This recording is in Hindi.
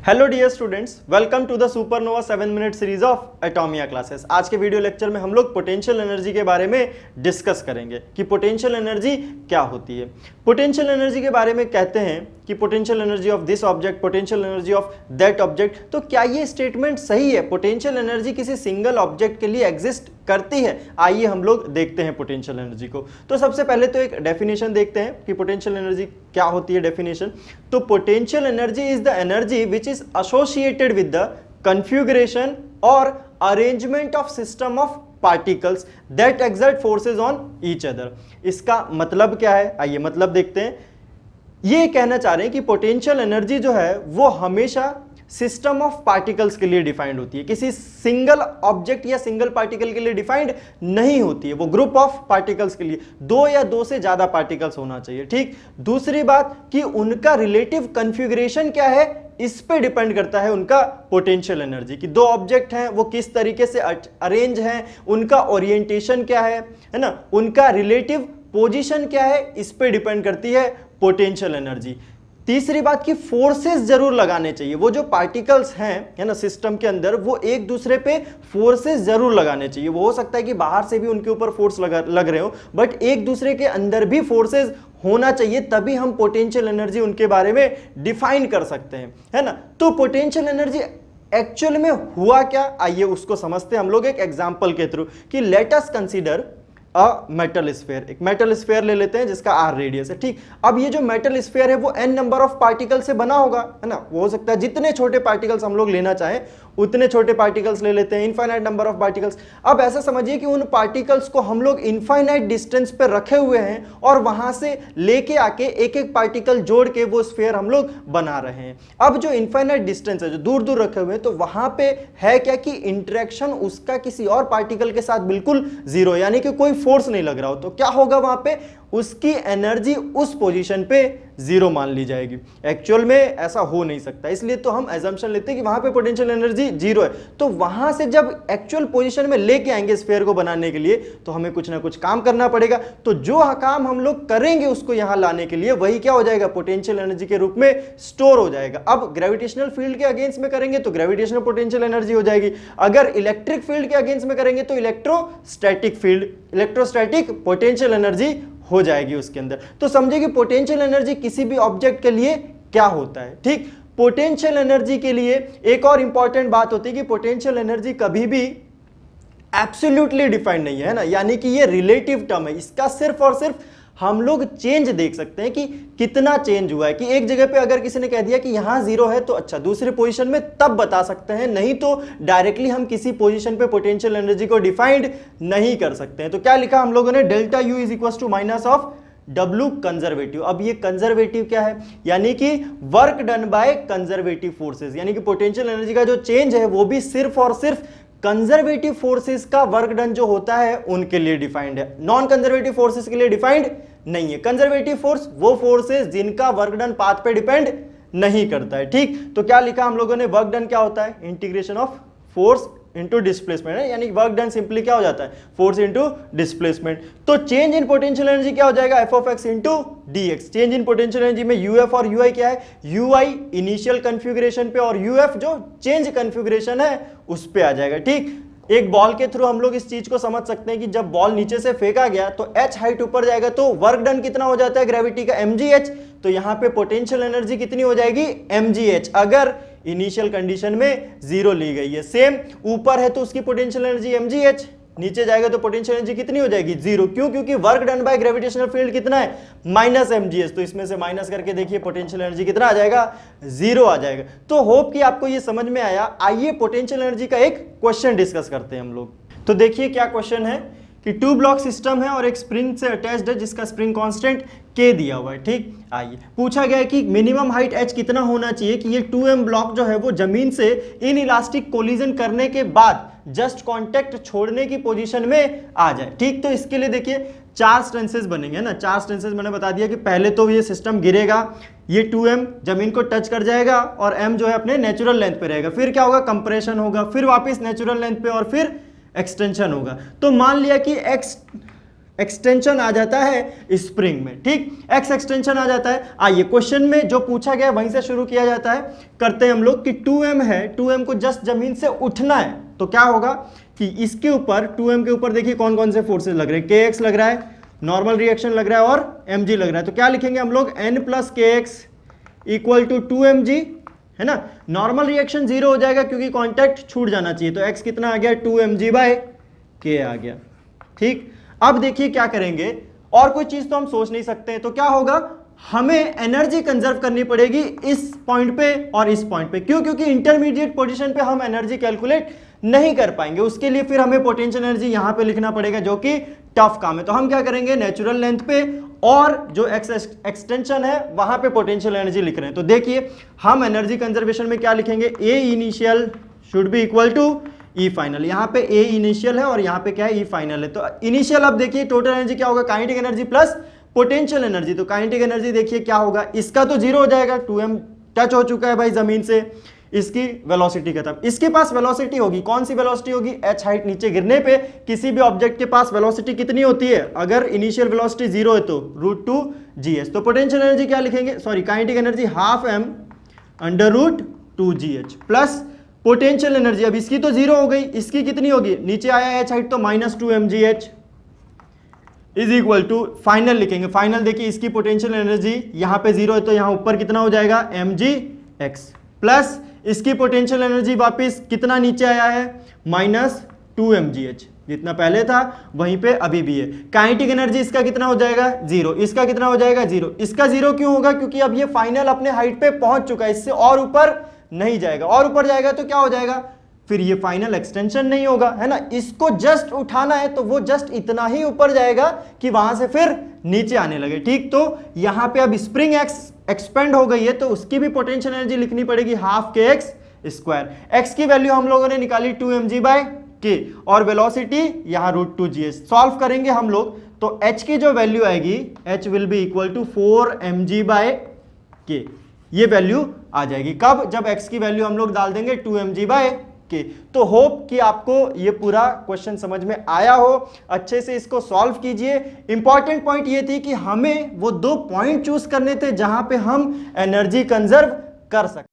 Hello dear students, welcome to the supernova 7 minute series of Atomia classes. आज के वीडियो लेक्चर में हम लोग पोटेंशियल एनर्जी के बारे में डिस्कस करेंगे कि पोटेंशियल एनर्जी क्या होती है। पोटेंशियल एनर्जी के बारे में कहते हैं कि potential energy of this object, potential energy of that object. तो क्या ये स्टेटमेंट सही है? पोटेंशियल एनर्जी किसी सिंगल ऑब्जेक्ट के लिए एग्जिस्ट करती है? आइए हम लोग देखते हैं पोटेंशियल एनर्जी को। तो सबसे पहले तो एक डेफिनेशन देखते हैं कि पोटेंशियल एनर्जी क्या होती है। डेफिनेशन तो potential energy is the energy which is associated with the configuration और arrangement of system of particles that exert forces on each other. इसका मतलब क्या है? आइए मतलब देखते हैं। ये कहना चाह रहे हैं कि पोटेंशियल एनर्जी जो है वो हमेशा सिस्टम ऑफ पार्टिकल्स के लिए डिफाइंड होती है, किसी सिंगल ऑब्जेक्ट या सिंगल पार्टिकल के लिए डिफाइंड नहीं होती है। वो ग्रुप ऑफ पार्टिकल्स के लिए दो या दो से ज्यादा पार्टिकल्स होना चाहिए। ठीक। दूसरी बात कि उनका रिलेटिव कन्फिगरेशन क्या है, इस पे डिपेंड करता है उनका पोटेंशियल एनर्जी कि दो ऑब्जेक्ट हैं वो किस तरीके से अरेंज हैं, उनका ओरिएंटेशन क्या है ना, उनका रिलेटिव पोजीशन क्या है, इस पे डिपेंड करती है पोटेंशियल एनर्जी। तीसरी बात कि फोर्सेस जरूर लगाने चाहिए। वो जो पार्टिकल्स हैं है ना सिस्टम के अंदर, वो एक दूसरे पे फोर्सेस जरूर लगाने चाहिए। वो हो सकता है कि बाहर से भी उनके ऊपर फोर्स लग रहे हो, बट एक दूसरे के अंदर भी फोर्सेस होना चाहिए, तभी हम पोटेंशियल एनर्जी उनके बारे में डिफाइन कर सकते हैं, है ना। तो पोटेंशियल एनर्जी एक्चुअल में हुआ क्या, आइए उसको समझते हैं हम लोग एक एग्जांपल के थ्रू कि let us consider a metal sphere. एक मेटल स्फीयर ले लेते हैं जिसका r रेडियस है। ठीक। अब ये जो मेटल स्फीयर है वो n नंबर ऑफ पार्टिकल से बना होगा, है ना। वो हो सकता है जितने छोटे पार्टिकल्स हम लोग लेना चाहें उतने छोटे पार्टिकल्स ले लेते हैं, इनफाइनाइट नंबर ऑफ पार्टिकल्स। अब ऐसा समझिए कि उन पार्टिकल्स को हम लोग इनफाइनाइट डिस्टेंस पे रखे हुए हैं और वहां से लेके आके एक एक पार्टिकल जोड़ के वो स्फीयर हम लोग बना रहे हैं। अब जो इनफाइनाइट डिस्टेंस है, जो दूर दूर रखे हुए हैं, तो वहां पे है क्या कि इंटरेक्शन उसका किसी और पार्टिकल के साथ बिल्कुल जीरो, यानी कि कोई फोर्स नहीं लग रहा हो। तो क्या होगा वहां पे, उसकी एनर्जी उस पोजीशन पे जीरो मान ली जाएगी। एक्चुअल में ऐसा हो नहीं सकता, इसलिए तो हम एजम्पशन लेते हैं कि वहां पे पोटेंशियल एनर्जी जीरो है। तो वहां से जब एक्चुअल पोजीशन में लेके आएंगे स्फीयर को बनाने के लिए, तो हमें कुछ ना कुछ काम करना पड़ेगा। तो जो काम हम लोग करेंगे उसको यहां लाने के लिए, वही क्या हो जाएगा, पोटेंशियल एनर्जी के रूप में स्टोर हो जाएगा। अब ग्रेविटेशनल फील्ड के अगेंस्ट में करेंगे तो ग्रेविटेशनल पोटेंशियल एनर्जी हो जाएगी। अगर इलेक्ट्रिक फील्ड के अगेंस्ट में करेंगे तो इलेक्ट्रोस्टैटिक पोटेंशियल एनर्जी हो जाएगी उसके अंदर। तो समझिए कि पोटेंशियल एनर्जी किसी भी ऑब्जेक्ट के लिए क्या होता है। ठीक। पोटेंशियल एनर्जी के लिए एक और इंपॉर्टेंट बात होती है कि पोटेंशियल एनर्जी कभी भी एब्सोल्युटली डिफाइंड नहीं है ना, यानी कि ये रिलेटिव टर्म है। इसका सिर्फ और सिर्फ हम लोग चेंज देख सकते हैं कि कितना चेंज हुआ है। कि एक जगह पे अगर किसी ने कह दिया कि यहां जीरो है तो अच्छा, दूसरे पोजीशन में तब बता सकते हैं, नहीं तो डायरेक्टली हम किसी पोजीशन पे पोटेंशियल एनर्जी को डिफाइंड नहीं कर सकते हैं। तो क्या लिखा हम लोगों ने, delta u is equal to minus of W conservative. अब ये कंजर्वेटिव क्या है, यानी कि work done by conservative forces, यानी कि पोटेंशियल एनर्जी का जो चेंज है वो भी सिर्फ और सिर्फ कंजर्वेटिव फोर्सेस का वर्क डन जो होता है उनके लिए डिफाइंड है, नॉन कंजर्वेटिव फोर्सेस के लिए डिफाइंड नहीं है। कंजर्वेटिव फोर्स वो फोर्सेस जिनका वर्क डन पाथ पे डिपेंड नहीं करता है। ठीक। तो क्या लिखा हम लोगों ने, वर्क डन क्या होता है, integration of force into displacement है, यानी वर्क डन सिंपली क्या हो जाता है, फोर्स इनटू डिस्प्लेसमेंट। तो चेंज इन पोटेंशियल एनर्जी क्या हो जाएगा, F of x into D x. Change in potential energy में यूएफ और यूआई क्या है, यूआई इनिशियल कन्फिगरेशन पे और यूएफ जो चेंज कन्फिगरेशन है उस पे आ जाएगा। ठीक। एक बॉल के थ्रू हम लोग इस चीज को समझ सकते हैं कि जब बॉल नीचे से फेंका गया तो h हाइट ऊपर जाएगा तो वर्क डन कितना हो जाता है ग्रेविटी का, mgh। तो यहां पे पोटेंशियल एनर्जी कितनी हो जाएगी, mgh, अगर इनिशियल कंडीशन में जीरो ली गई है। सेम ऊपर है तो उसकी पोटेंशियल एनर्जी mgh, नीचे जाएगा तो पोटेंशियल एनर्जी कितनी हो जाएगी, जीरो। क्यों? क्योंकि work done by gravitational field कितना है, माइनस mgh। तो इसमें से माइनस करके देखिए पोटेंशियल एनर्जी कितना आ जाएगा, जीरो आ जाएगा। तो होप कि आपको ये समझ में आया। आइए पोटेंशियल एनर्जी का एक क्वेश्चन डिस्कस करते हैं हम लोग। तो देखिए क्या क्वेश्चन है कि टू ब्लॉक सिस्टम है और एक स्प्रिंग से अटैच्ड है जिसका स्प्रिंग कांस्टेंट k दिया हुआ है। ठीक। आइए पूछा गया है कि मिनिमम हाइट h कितना होना चाहिए कि ये 2m ब्लॉक जो है वो जमीन से इन इलास्टिक कोलिजन करने के बाद जस्ट कांटेक्ट छोड़ने की पोजीशन में आ जाए। ठीक। तो इसके लिए देखिए चार स्टेंसेस बनेंगे ना, चार स्टेंसेस मैंने बता दिया कि पहले तो ये सिस्टम गिरेगा, ये 2m जमीन को टच कर जाएगा और m जो है अपने नेचुरल लेंथ पे रहेगा। फिर क्या होगा, कंप्रेशन होगा, फिर वापस नेचुरल लेंथ पे और फिर एक्सटेंशन होगा। तो मान लिया कि x एक्सटेंशन आ जाता है स्प्रिंग में, ठीक, एक्स एक्सटेंशन आ जाता है। आइए क्वेश्चन में जो पूछा गया वहीं से शुरू किया जाता है। करते हैं हम लोग कि 2m है, 2m को जस्ट जमीन से उठना है, तो क्या होगा कि इसके ऊपर 2m के ऊपर देखिए कौन कौन से फोर्सेस लग रहे हैं, kx लग रहा है, नॉर्मल रिएक्शन लग रहा है और mg लग रहा है। तो क्या लिखेंगे हम लोग, n plus kx equal to 2mg, है ना। नॉर्मल रिएक्शन 0 हो जाएगा क्योंकि कॉन्टैक्ट छूट जाना चाहिए, तो x कितना आ गया, 2mg बाय k आ गया, ठीक। अब देखिए क्या करेंगे, और कोई चीज तो हम सोच नहीं सकते हैं, तो क्या होगा, हमें एनर्जी कंजर्व करनी पड़ेगी इस पॉइंट पे और इस पॉइंट पे। क्यों, क्योंकि इंटरमीडिएट पोजीशन पे हम एनर्जी कैलकुलेट नहीं कर पाएंगे, उसके लिए फिर हमें पोटेंशियल एनर्जी यहां पे लिखना पड़ेगा, जो कि टफ काम है। तो हम क्या करेंगे, नेचुरल लेंथ पे और जो एक्सटेंशन है वहां पे पोटेंशियल एनर्जी लिख रहे हैं। तो देखिए हम एनर्जी कंजर्वेशन में क्या लिखेंगे, E initial should be equal to E final. यहाँ पे ए इनिशियल है और यहाँ पे क्या है, ई फाइनल है। तो इनिशियल, अब देखिए टोटल एनर्जी क्या होगा, kinetic energy plus potential energy. तो काइनेटिक एनर्जी देखिए क्या होगा, इसका तो 0 हो जाएगा, 2m टच हो चुका है भाई जमीन से, इसकी वेलोसिटी खत्म। इसके पास वेलोसिटी होगी, कौन सी वेलोसिटी होगी, h हाइट नीचे गिरने पे किसी भी ऑब्जेक्ट के पास वेलोसिटी कितनी होती है, अगर इनिशियल वेलोसिटी 0 है तो √2gh। तो पोटेंशियल एनर्जी क्या लिखेंगे, sorry kinetic energy ½ m/√2gh plus potential energy, अब इसकी तो 0 हो गई, इसकी कितनी होगी, नीचे आया h हाइट तो -2mgh is equal to, final लिखेंगे, फाइनल देखिए इसकी पोटेंशियल एनर्जी यहां पे 0 है तो यहां ऊपर कितना हो जाएगा, mgx प्लस इसकी पोटेंशियल एनर्जी वापस कितना नीचे आया है, -2mgh, जितना पहले था वहीं पे अभी भी है। काइनेटिक एनर्जी इसका कितना हो जाएगा, 0, इसका कितना हो जाएगा, 0, इसका 0 क्यों होगा, क्योंकि अब ये फाइनल अपने हाइट पे पहुंच चुका है, इससे और ऊपर नहीं जाएगा, और ऊपर जाएगा तो क्या हो जाएगा, फिर ये फाइनल एक्सटेंशन नहीं होगा, है ना। इसको जस्ट उठाना है तो वो जस्ट इतना ही ऊपर जाएगा कि वहां से फिर नीचे आने लगे, ठीक। तो यहां पे अब स्प्रिंग एक्सपेंड हो गई है तो उसकी भी पोटेंशियल एनर्जी लिखनी पड़ेगी ½ x की वैल्यू हम लोगों ने निकाली 2mg/k और वेलोसिटी यहां √2gh। सॉल्व करेंगे हम लोग तो h की जो वैल्यू आएगी, h will be equal to 4mg/k, ये वैल्यू आ जाएगी। कब, जब x की वैल्यू हम लोग डाल देंगे 2mg/k। तो होप कि आपको ये पूरा क्वेश्चन समझ में आया हो, अच्छे से इसको सॉल्व कीजिए। इंपॉर्टेंट पॉइंट ये थी कि हमें वो 2 पॉइंट चूज करने थे जहां पे हम एनर्जी कंजर्व कर सकते।